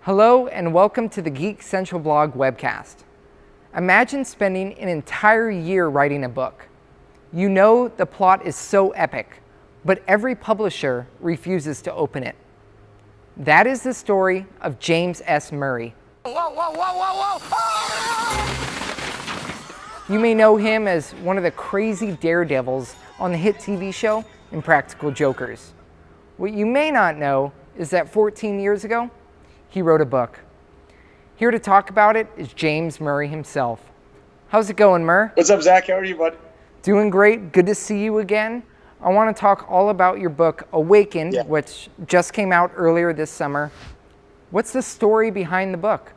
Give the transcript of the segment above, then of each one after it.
Hello and welcome to the Geek Central Blog webcast. Imagine spending an entire year writing a book. You know the plot is so epic, but every publisher refuses to open it. That is the story of James S. Murray. Whoa, whoa, whoa, whoa, whoa! Ah! You may know him as one of the crazy daredevils on the hit TV show Impractical Jokers. What you may not know is that 14 years ago, he wrote a book. Here to talk about it is James Murray himself. How's it going, Mur? What's up, Zach? How are you, bud? Doing great. Good to see you again. I want to talk all about your book, Awakened, which just came out earlier this summer. What's the story behind the book?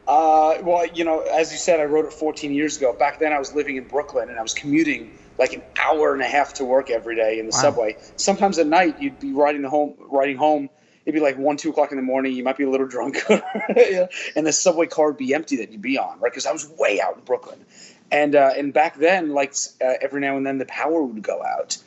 Well, you know, as you said, I wrote it 14 years ago. Back then, I was living in Brooklyn, and I was commuting like an hour and a half to work every day in the subway. Sometimes at night, you'd be riding home. It'd be like 1, 2 o'clock in the morning. You might be a little drunk, and the subway car would be empty that you'd be on, right? Because I was way out in Brooklyn, and back then, like every now and then, the power would go out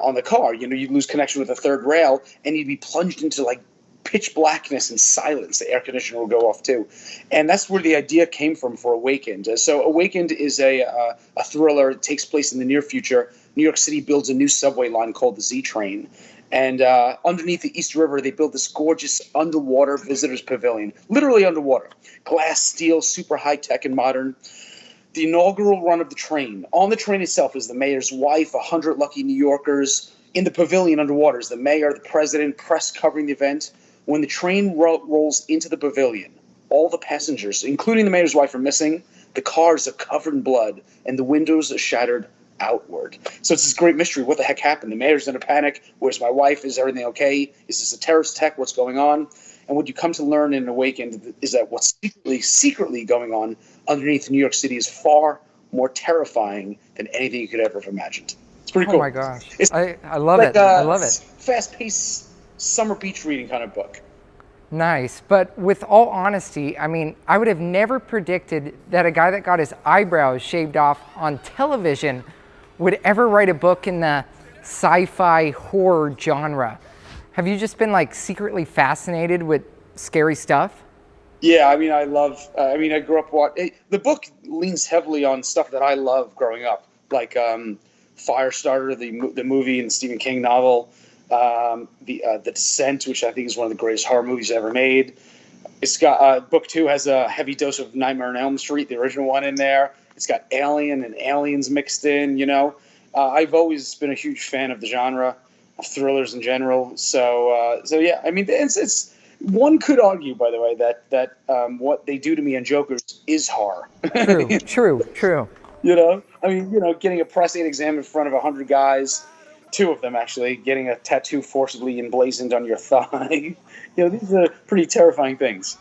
on the car. You know, you'd lose connection with the third rail, and you'd be plunged into like pitch blackness and silence. The air conditioner will go off too, and that's where the idea came from for Awakened. So Awakened is a thriller. It takes place in the near future. New York City builds a new subway line called the Z Train. And underneath the East River, they built this gorgeous underwater visitors pavilion, literally underwater. Glass, steel, super high-tech and modern. The inaugural run of the train. On the train itself is the mayor's wife, 100 lucky New Yorkers. In the pavilion underwater is the mayor, the president, press covering the event. When the train rolls into the pavilion, all the passengers, including the mayor's wife, are missing. The cars are covered in blood, and the windows are shattered outward. So it's this great mystery. What the heck happened? The mayor's in a panic. Where's my wife? Is everything okay? Is this a terrorist attack? What's going on? And what you come to learn in Awakened is that what's secretly going on underneath New York City is far more terrifying than anything you could ever have imagined. It's pretty cool. Oh my gosh. I love it. I love it. Fast-paced summer beach reading kind of book. Nice. But with all honesty, I mean, I would have never predicted that a guy that got his eyebrows shaved off on television would ever write a book in the sci-fi horror genre. Have you just been like secretly fascinated with scary stuff? Yeah, I mean, I grew up the book leans heavily on stuff that I love growing up, like Firestarter, the movie and the Stephen King novel, the Descent, which I think is one of the greatest horror movies ever made. It's got book 2 has a heavy dose of Nightmare on Elm Street, the original one, in there. It's got Alien and Aliens mixed in, you know. I've always been a huge fan of the genre, of thrillers in general. So yeah, I mean, it's one could argue, by the way, that what they do to me in Jokers is horror. True. You know, I mean, you know, getting a prostate exam in front of 100 guys, 2 of them actually, getting a tattoo forcibly emblazoned on your thigh. You know, these are pretty terrifying things.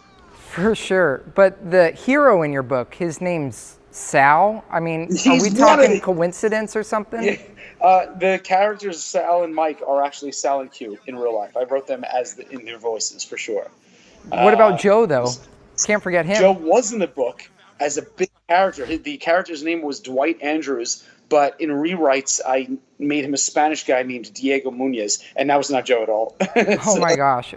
For sure. But the hero in your book, his name's Sal. I mean, are we talking coincidence or something? Yeah. The characters Sal and Mike are actually Sal and Q in real life. I wrote them in their voices for sure. What about Joe though? Can't forget him. Joe was in the book as a big character. The character's name was Dwight Andrews, but in rewrites I made him a Spanish guy named Diego Munoz, and that was not Joe at all. Oh my gosh.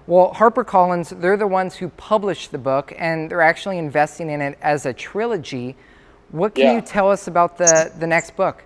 Well, HarperCollins, they're the ones who published the book, and they're actually investing in it as a trilogy. What can you tell us about the next book?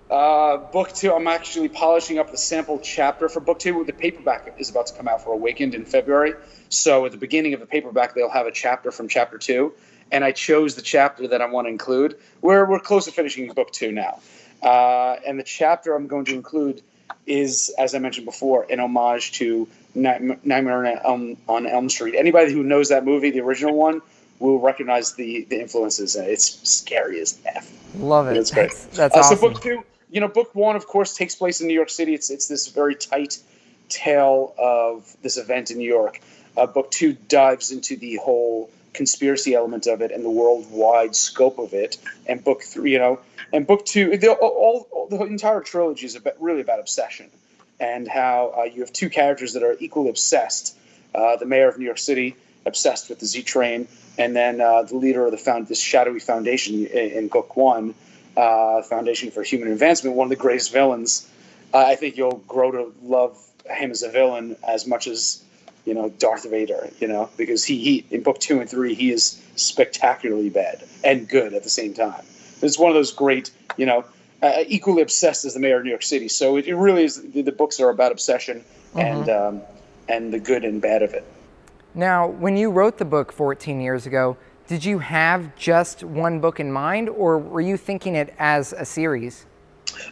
Book 2, I'm actually polishing up the sample chapter for book 2. The paperback is about to come out for Awakened in February. So at the beginning of the paperback, they'll have a chapter from chapter 2. And I chose the chapter that I want to include. We're close to finishing book 2 now. And the chapter I'm going to include is, as I mentioned before, an homage to Nightmare on Elm Street. Anybody who knows that movie, the original one, will recognize the influences. It's scary as F. Love it. It's great. That's awesome. So book 2, you know, book 1, of course, takes place in New York City. It's this very tight tale of this event in New York. Book 2 dives into the whole conspiracy element of it and the worldwide scope of it. And book 3, you know, and book 2, the entire trilogy is really about obsession and how you have 2 characters that are equally obsessed. The mayor of New York City, obsessed with the Z Train, and then the leader of this shadowy foundation in book 1, Foundation for Human Advancement, one of the greatest villains. I think you'll grow to love him as a villain as much as Darth Vader, because he in book 2 and 3, he is spectacularly bad and good at the same time. It's one of those great, equally obsessed as the mayor of New York City. So it really is, the books are about obsession and the good and bad of it. Now, when you wrote the book 14 years ago, did you have just one book in mind, or were you thinking it as a series?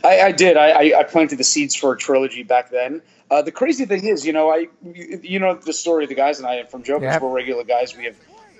I did. I planted the seeds for a trilogy back then. The crazy thing is, the story of the guys and I from Jokers. Yep. We're regular guys. We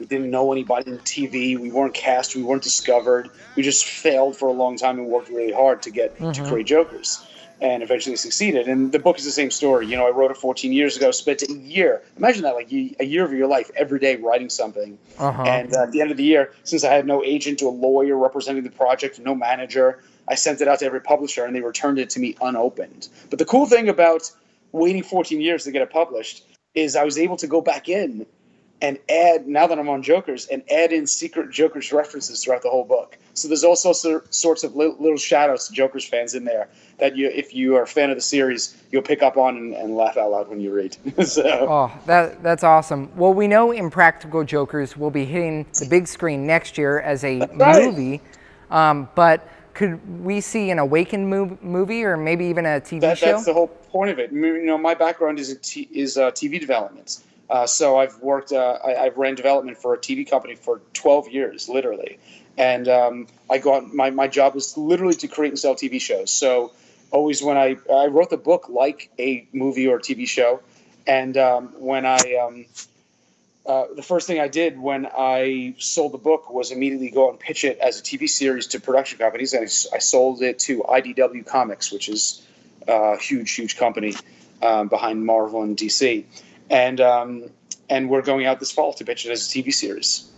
didn't know anybody in TV. We weren't cast. We weren't discovered. We just failed for a long time and worked really hard to get to create Jokers, and eventually succeeded. And the book is the same story. I wrote it 14 years ago. Spent a year. Imagine that, like a year of your life every day writing something. And at the end of the year, since I had no agent or lawyer representing the project, no manager, I sent it out to every publisher, and they returned it to me unopened. But the cool thing about waiting 14 years to get it published is I was able to go back in and add, now that I'm on Jokers, and add in secret Jokers references throughout the whole book. So there's also sorts of little shout-outs to Jokers fans in there that if you are a fan of the series, you'll pick up on and laugh out loud when you read. Oh, that's awesome. Well, we know Impractical Jokers will be hitting the big screen next year as a movie, but could we see an Awakened movie or maybe even a TV show? That's the whole point of it. My background is TV development. So I've worked. I've ran development for a TV company for 12 years, literally, and my job was literally to create and sell TV shows. So always when I wrote the book like a movie or a TV show, and when the first thing I did when I sold the book was immediately go out and pitch it as a TV series to production companies. And I sold it to IDW Comics, which is a huge company behind Marvel and DC. And we're going out this fall to pitch it as a TV series.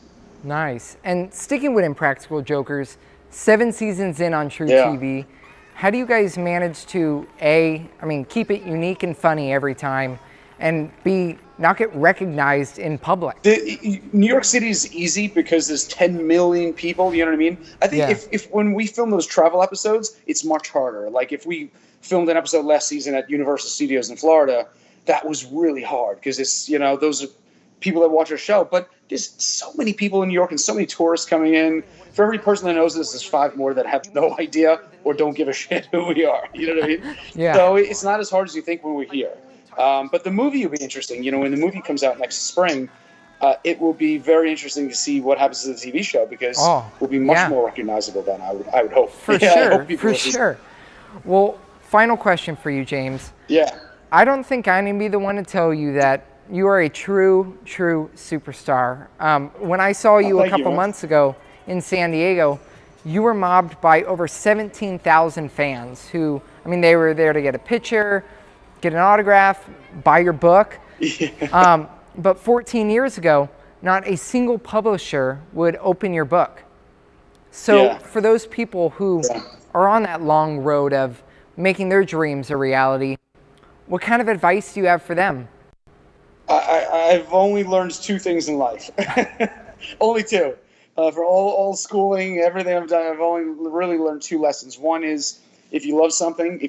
Nice. And sticking with Impractical Jokers, 7 seasons in on True TV. How do you guys manage to, keep it unique and funny every time, and B, not get recognized in public? New York City is easy because there's 10 million people, you know what I mean? I think if when we film those travel episodes, it's much harder. Like if we filmed an episode last season at Universal Studios in Florida, that was really hard because it's, those are people that watch our show. But there's so many people in New York and so many tourists coming in. For every person that knows this, there's 5 more that have no idea or don't give a shit who we are. You know what I mean? Yeah. So it's not as hard as you think when we're here. But the movie will be interesting. When the movie comes out next spring, it will be very interesting to see what happens to the TV show because we'll be much more recognizable then, I would hope. For sure. Well, final question for you, James. Yeah. I don't think I need to be the one to tell you that you are a true superstar. When I saw you a couple months ago in San Diego, you were mobbed by over 17,000 fans who, they were there to get a picture, get an autograph, buy your book. Yeah. But 14 years ago, not a single publisher would open your book. So for those people who are on that long road of making their dreams a reality, what kind of advice do you have for them? I've only learned 2 things in life. Only 2. For all schooling, everything I've done, I've only really learned 2 lessons. One is, if you love something,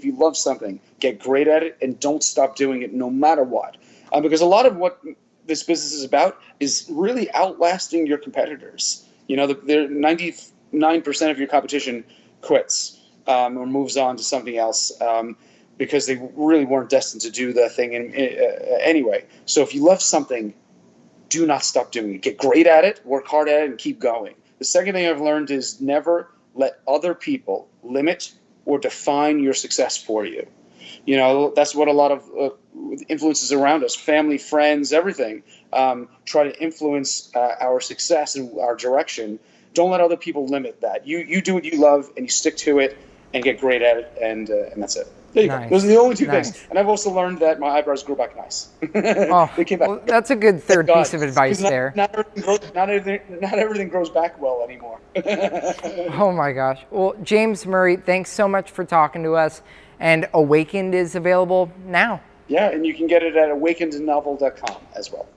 get great at it and don't stop doing it no matter what. Because a lot of what this business is about is really outlasting your competitors. 99% of your competition quits or moves on to something else because they really weren't destined to do the thing anyway. So if you love something, do not stop doing it. Get great at it, work hard at it, and keep going. The second thing I've learned is never let other people limit or define your success for you. That's what a lot of influences around us, family, friends, everything, try to influence our success and our direction. Don't let other people limit that. You do what you love and you stick to it and get great at it, and that's it. There you go. Those are the only 2 things. And I've also learned that my eyebrows grow back nice. They came back. Well, that's a good third piece of advice there. Not everything grows back well anymore. Oh my gosh. Well, James Murray, thanks so much for talking to us. And Awakened is available now. Yeah, and you can get it at awakenednovel.com as well.